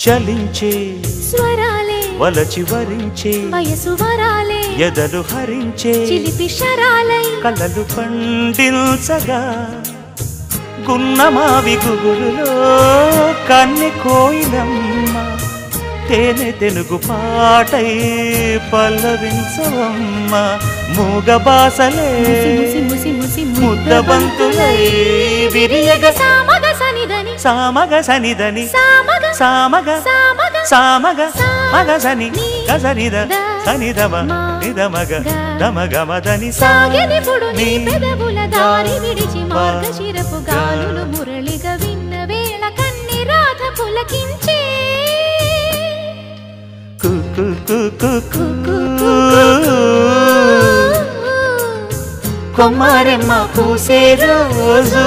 చలించే స్వరాలే వలచి వరించే వయసు వరాలే ఎదలు హరించే చిలిపి శరాలై కలలు పండించగా గున్నమావి గుగురులో కన్నె కోయిలమ్మ తేనె తెనుగు పాటై పల్లవించవమ్మ మూగ బాసలే ముద్దబంతులై విరియగ సామగ సనిదని సామగ సనిదని సామగ సామగ సామగ సామగ మగ సని గసనిద సనిదమ నిదమగ దమగమదని సాగెనిపుడు నీ పెదవుల దారి విడిచి మార్గశిరపు గాలులు మురళిగా విన్న వేళ కన్ని రాధ పులకించే కొమ్మారెమ్మ పూసే రోజు